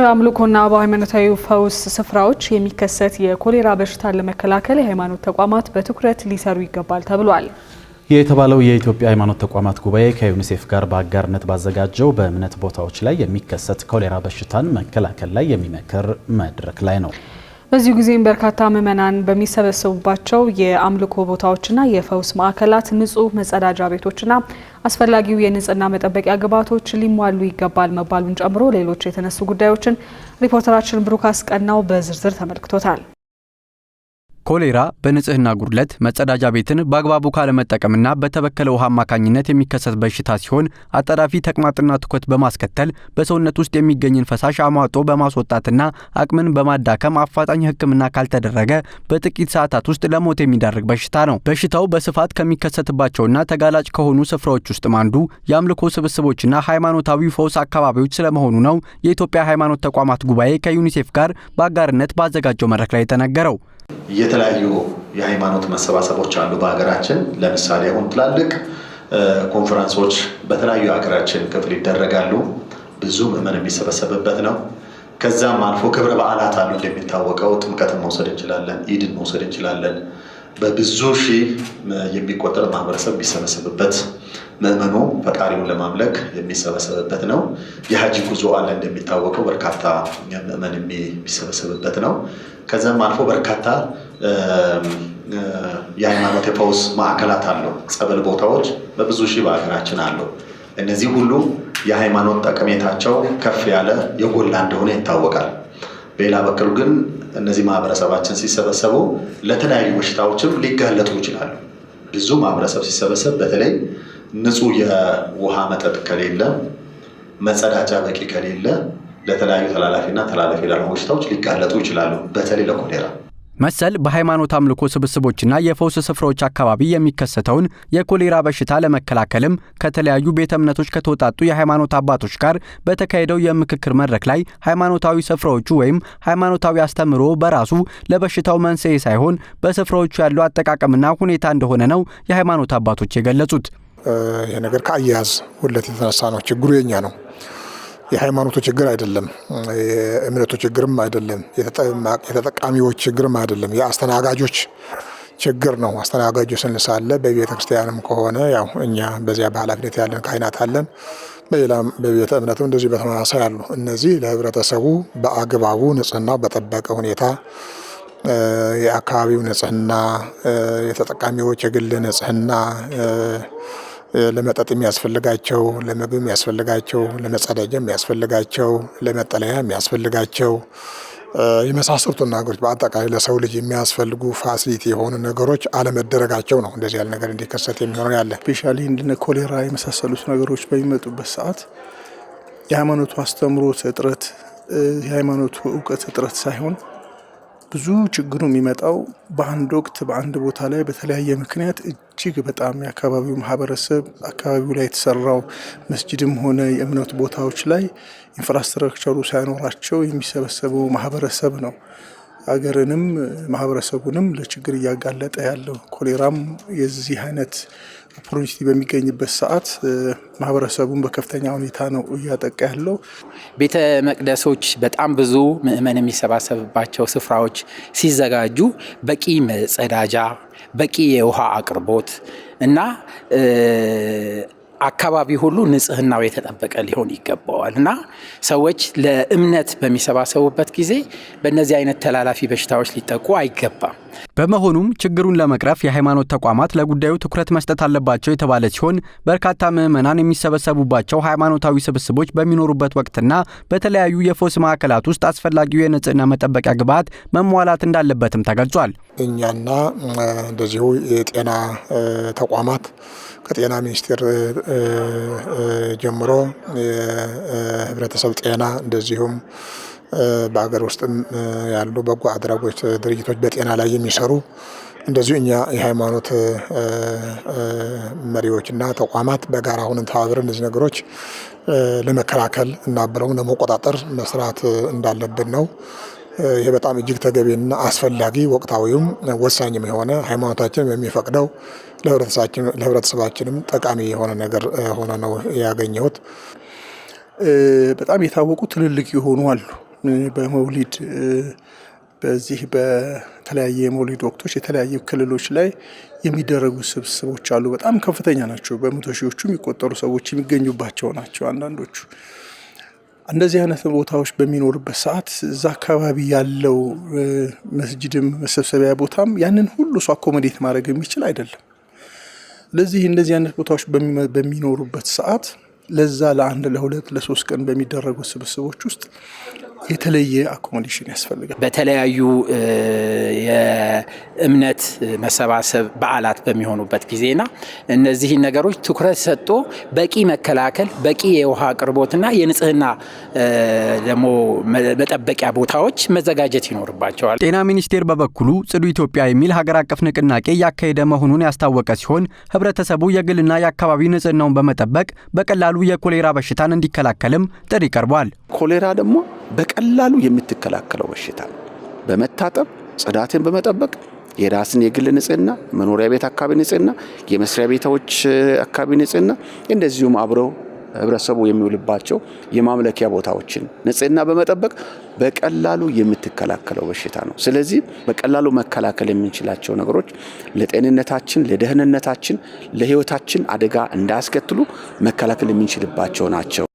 በአምልኮና በሃይማኖታዊ ፈውስ ስፍራዎች የሚከሰት የኮሌራ በሽታን ለመከላከል የሃይማኖት ተቋማት በትኩረት ሊሰሩ ይገባል ተብሏል። የተባለው የኢትዮጵያ ሃይማኖት ተቋማት ጉባኤ ከዩኒሴፍ ጋር በአጋርነት ባዘጋጀው በእምነት ቦታዎች ላይ የሚከሰት ኮሌራ በሽታን መከላከል ላይ የሚመክር መድረክ ላይ ነው። በዚህ ጊዜም በርካታ ምዕመናን በሚሰበሰቡባቸው የአምልኮ ቦታዎችና የፈውስ ማዕከላት ንጹህ መጸዳጃ ቤቶችና አስፈላጊው የንጽህና መጠበቂያ ግብዓቶች ሊሟሉ ይገባል መባሉን ጨምሮ ሌሎች የተነሱ ጉዳዮችን ሪፖርተራችን ብሩክ አስቀናው በዝርዝር ተመልክቶታል። ኮሌራ በንጽህና ጉድለት መጸዳጃ ቤትን በአግባቡ ካለመጠቀምና በተበከለ ውሃ አማካኝነት የሚከሰት በሽታ ሲሆን አጣዳፊ ተቅማጥና ትኩሳት በማስከተል በሰውነት ውስጥ የሚገኝን ፈሳሽ አሟጦ በማስወጣትና አቅምን በማዳከም አፋጣኝ ሕክምና ካልተደረገ በጥቂት ሰዓታት ውስጥ ለሞት የሚዳርግ በሽታ ነው። በሽታው በስፋት ከሚከሰትባቸውና ተጋላጭ ከሆኑ ስፍራዎች ውስጥ አንዱ የአምልኮ ስብስቦችና ሃይማኖታዊ ፈውስ አካባቢዎች ስለመሆኑ ነው የኢትዮጵያ ሃይማኖት ተቋማት ጉባኤ ከዩኒሴፍ ጋር በአጋርነት ባዘጋጀው መድረክ ላይ የተነገረው። የተለያዩ የሃይማኖት መሰባሰቦች አሉ በሀገራችን። ለምሳሌ አሁን ትላልቅ ኮንፈረንሶች በተለያዩ ሀገራችን ክፍል ይደረጋሉ። ብዙ ምዕመን የሚሰበሰብበት ነው። ከዛም አልፎ ክብረ በዓላት አሉ። እንደሚታወቀው ጥምቀትን መውሰድ እንችላለን፣ ኢድን መውሰድ እንችላለን። በብዙ ሺህ የሚቆጠር ማህበረሰብ የሚሰበሰብበት ምዕመኑ ፈጣሪውን ለማምለክ የሚሰበሰብበት ነው። የሀጂ ጉዞ አለ። እንደሚታወቀው በርካታ ምዕመን የሚሰበሰብበት ነው። ከዛም አልፎ በርካታ የሃይማኖት የፈውስ ማዕከላት አሉ። ጸበል ቦታዎች በብዙ ሺህ በሀገራችን አሉ። እነዚህ ሁሉ የሃይማኖት ጠቀሜታቸው ከፍ ያለ የጎላ እንደሆነ ይታወቃል። በሌላ በኩል ግን እነዚህ ማህበረሰባችን ሲሰበሰቡ ለተለያዩ በሽታዎችም ሊጋለጡ ይችላሉ። ብዙ ማህበረሰብ ሲሰበሰብ በተለይ ንጹህ የውሃ መጠጥ ከሌለ፣ መጸዳጃ በቂ ከሌለ ለተለያዩ ተላላፊና ተላላፊ ላልሆኑ በሽታዎች ሊጋለጡ ይችላሉ። በተለይ ለኮሌራ መሰል በሃይማኖት አምልኮ ስብስቦችና የፈውስ ስፍራዎች አካባቢ የሚከሰተውን የኮሌራ በሽታ ለመከላከልም ከተለያዩ ቤተ እምነቶች ከተወጣጡ የሃይማኖት አባቶች ጋር በተካሄደው የምክክር መድረክ ላይ ሃይማኖታዊ ስፍራዎቹ ወይም ሃይማኖታዊ አስተምህሮ በራሱ ለበሽታው መንስኤ ሳይሆን በስፍራዎቹ ያለው አጠቃቀምና ሁኔታ እንደሆነ ነው የሃይማኖት አባቶች የገለጹት። ይሄ ነገር ከአያያዝ ሁለት የተነሳ ነው። ችግሩ የኛ ነው። የሃይማኖቱ ችግር አይደለም። የእምነቱ ችግርም አይደለም። የተጠቃሚዎች ችግርም አይደለም። የአስተናጋጆች ችግር ነው። አስተናጋጆች ስንሳለ በቤተ ክርስቲያንም ከሆነ ያው እኛ በዚያ በኃላፊነት ያለን ካህናት አለን። በቤተ እምነቱ እንደዚህ በተመሳሳይ አሉ። እነዚህ ለህብረተሰቡ በአግባቡ ንጽህናው በጠበቀ ሁኔታ የአካባቢው ንጽህና፣ የተጠቃሚዎች የግል ንጽህና፣ ለመጠጥ የሚያስፈልጋቸው፣ ለምግብ የሚያስፈልጋቸው፣ ለመጸዳጃ የሚያስፈልጋቸው፣ ለመጠለያ የሚያስፈልጋቸው የመሳሰሉት ነገሮች በአጠቃላይ ለሰው ልጅ የሚያስፈልጉ ፋሲሊቲ የሆኑ ነገሮች አለመደረጋቸው ነው እንደዚህ ያለ ነገር እንዲከሰት የሚሆነው ያለ። ስፔሻሊ እንደ ኮሌራ የመሳሰሉት ነገሮች በሚመጡበት ሰዓት የሃይማኖቱ አስተምሮት እጥረት፣ የሃይማኖቱ እውቀት እጥረት ሳይሆን ብዙ ችግሩ የሚመጣው በአንድ ወቅት በአንድ ቦታ ላይ በተለያየ ምክንያት እጅግ በጣም የአካባቢው ማህበረሰብ አካባቢው ላይ የተሰራው መስጂድም ሆነ የእምነት ቦታዎች ላይ ኢንፍራስትራክቸሩ ሳይኖራቸው የሚሰበሰበው ማህበረሰብ ነው አገርንም ማህበረሰቡንም ለችግር እያጋለጠ ያለው። ኮሌራም የዚህ አይነት ኦፖርቹኒቲ በሚገኝበት ሰዓት ማህበረሰቡን በከፍተኛ ሁኔታ ነው እያጠቃ ያለው። ቤተ መቅደሶች በጣም ብዙ ምእመን የሚሰባሰብባቸው ስፍራዎች ሲዘጋጁ በቂ መጸዳጃ፣ በቂ የውሃ አቅርቦት እና አካባቢ ሁሉ ንጽህናው የተጠበቀ ሊሆን ይገባዋል እና ሰዎች ለእምነት በሚሰባሰቡበት ጊዜ በእነዚህ አይነት ተላላፊ በሽታዎች ሊጠቁ አይገባም። በመሆኑም ችግሩን ለመቅረፍ የሃይማኖት ተቋማት ለጉዳዩ ትኩረት መስጠት አለባቸው የተባለ ሲሆን በርካታ ምዕመናን የሚሰበሰቡባቸው ሃይማኖታዊ ስብስቦች በሚኖሩበት ወቅትና በተለያዩ የፈውስ ማዕከላት ውስጥ አስፈላጊው የንጽህና መጠበቂያ ግብዓት መሟላት እንዳለበትም ተገልጿል። እኛና እንደዚሁ የጤና ተቋማት ከጤና ሚኒስቴር ጀምሮ የህብረተሰብ ጤና እንደዚሁም በአገር ውስጥም ያሉ በጎ አድራጎት ድርጅቶች በጤና ላይ የሚሰሩ እንደዚሁ እኛ የሃይማኖት መሪዎችና ተቋማት በጋራ ሆነን ተባብረን እነዚህ ነገሮች ለመከላከል እና ብለውም ለመቆጣጠር መስራት እንዳለብን ነው። ይሄ በጣም እጅግ ተገቢና አስፈላጊ ወቅታዊም ወሳኝም የሆነ ሃይማኖታችን የሚፈቅደው ለህብረተሰባችንም ጠቃሚ የሆነ ነገር ሆነ ነው ያገኘሁት። በጣም የታወቁ ትልልቅ የሆኑ አሉ። በመውሊድ በዚህ በተለያየ የመውሊድ ወቅቶች የተለያዩ ክልሎች ላይ የሚደረጉ ስብስቦች አሉ። በጣም ከፍተኛ ናቸው። በመቶ ሺዎቹ የሚቆጠሩ ሰዎች የሚገኙባቸው ናቸው። አንዳንዶቹ እንደዚህ አይነት ቦታዎች በሚኖርበት ሰዓት እዛ አካባቢ ያለው መስጂድም መሰብሰቢያ ቦታም ያንን ሁሉ ሰው አኮሞዴት ማድረግ የሚችል አይደለም። ስለዚህ እንደዚህ አይነት ቦታዎች በሚኖሩበት ሰዓት ለዛ ለአንድ ለሁለት ለሶስት ቀን በሚደረጉ ስብስቦች ውስጥ የተለየ አኮሞዴሽን ያስፈልጋል። በተለያዩ የእምነት መሰባሰብ በዓላት በሚሆኑበት ጊዜና እነዚህን ነገሮች ትኩረት ሰጥቶ በቂ መከላከል፣ በቂ የውሃ አቅርቦትና የንጽህና ደግሞ መጠበቂያ ቦታዎች መዘጋጀት ይኖርባቸዋል። ጤና ሚኒስቴር በበኩሉ ጽዱ ኢትዮጵያ የሚል ሀገር አቀፍ ንቅናቄ እያካሄደ መሆኑን ያስታወቀ ሲሆን ህብረተሰቡ የግልና የአካባቢ ንጽህናውን በመጠበቅ በቀላሉ የኮሌራ በሽታን እንዲከላከልም ጥሪ ቀርቧል። ኮሌራ ደግሞ በቀላሉ የምትከላከለው በሽታ ነው። በመታጠብ ጽዳትን በመጠበቅ የራስን የግል ንጽህና፣ መኖሪያ ቤት አካባቢ ንጽህና፣ የመስሪያ ቤቶች አካባቢ ንጽህና፣ እንደዚሁም አብረው ህብረተሰቡ የሚውልባቸው የማምለኪያ ቦታዎችን ንጽህና በመጠበቅ በቀላሉ የምትከላከለው በሽታ ነው። ስለዚህ በቀላሉ መከላከል የምንችላቸው ነገሮች ለጤንነታችን፣ ለደህንነታችን፣ ለህይወታችን አደጋ እንዳያስከትሉ መከላከል የምንችልባቸው ናቸው።